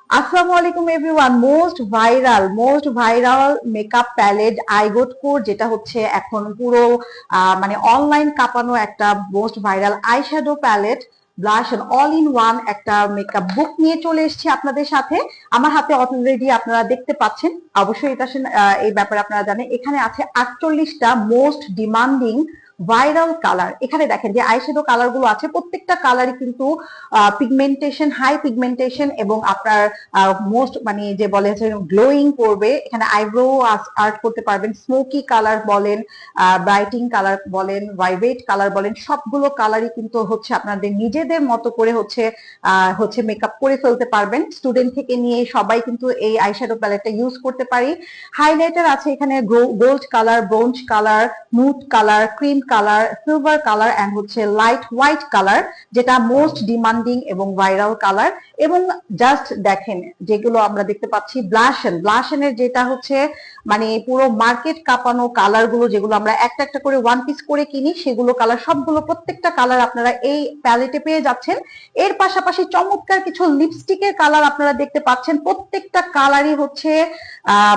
আসসালামু আলাইকুম everyone. Most viral makeup palette আইগোট কোর, যেটা হচ্ছে এখন পুরো মানে অনলাইন কাঁপানো একটা most viral eyeshadow palette, blush all in one একটা মেকআপ বুক নিয়ে চলে এসেছি আপনাদের সাথে। আমার হাতে অলরেডি আপনারা দেখতে পাচ্ছেন, অবশ্যই এটা এই ব্যাপারে আপনারা জানেন। এখানে আছে 48টা মোস্ট ডিমান্ডিং ভাইরাল কালার। এখানে দেখেন যে আইশ্যাডো কালার গুলো আছে, প্রত্যেকটা কালারই কিন্তু পিগমেন্টেশন, হাই পিগমেন্টেশন এবং আপনার মোস্ট মানে যে বলে গ্লোয়িং করবে। এখানে আইব্রো আর্ট করতে পারবেন, স্মোকি কালার বলেন, ব্রাইটিং কালার বলেন, ভাইব্রেট কালার বলেন, সবগুলো কালারই কিন্তু হচ্ছে আপনাদের নিজেদের মতো করে হচ্ছে মেকআপ করে ফেলতে পারবেন। স্টুডেন্ট থেকে নিয়ে সবাই কিন্তু এই আইশ্যাডো প্যালেটটা ইউজ করতে পারি। হাইলাইটার আছে এখানে gold colour, bronze colour, nude colour, cream colour, silver colour and হচ্ছে লাইট হোয়াইট কালার, যেটা মোস্ট ডিমান্ডিং এবং ভাইরাল কালার। এবং জাস্ট দেখেন যেগুলো আমরা দেখতে পাচ্ছি, ব্লাশনের যেটা হচ্ছে মানে পুরো মার্কেট কাঁপানো কালার গুলো, যেগুলো আমরা একটা একটা করে ওয়ান পিস করে কিনি, সেগুলো কালার সবগুলো প্রত্যেকটা কালার আপনারা এই প্যালেটে পেয়ে যাচ্ছেন। এর পাশাপাশি চমৎকার কিছু লিপস্টিকের কালার আপনারা দেখতে পাচ্ছেন। প্রত্যেকটা কালারই হচ্ছে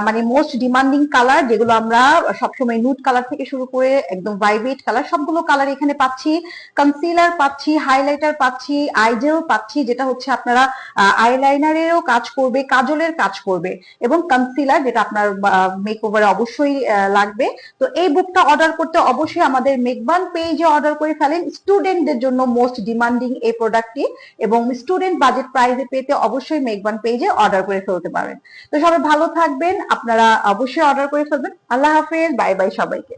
মানে মোস্ট ডিমান্ডিং কালার, যেগুলো আমরা সবসময় নুড কালার থেকে শুরু করে একদম ভাইব্রেট কালার, সবগুলো কালার এখানে পাচ্ছি। কনসিলার পাচ্ছি, হাইলাইটার পাচ্ছি, আইজেল পাচ্ছি, যেটা হচ্ছে আপনারা আইলাইনারেরও কাজ করবে, কাজলের কাজ করবে, এবং কনসিলার যেটা আপনার মেকওভারে অবশ্যই লাগবে। তো এই বুকটা অর্ডার করতে অবশ্যই আমাদের মেকবান পেজে অর্ডার করে ফেলেন। স্টুডেন্টদের জন্য মোস্ট ডিমান্ডিং এই প্রোডাক্টটি, এবং স্টুডেন্ট বাজেট প্রাইসে পেতে অবশ্যই মেকবান পেজে অর্ডার করে ফেলতে পারেন। তো সবাই ভালো থাকবেন, আপনারা অবশ্যই অর্ডার করে ফেলবেন। আল্লাহ হাফেজ, বাই বাই সবাইকে।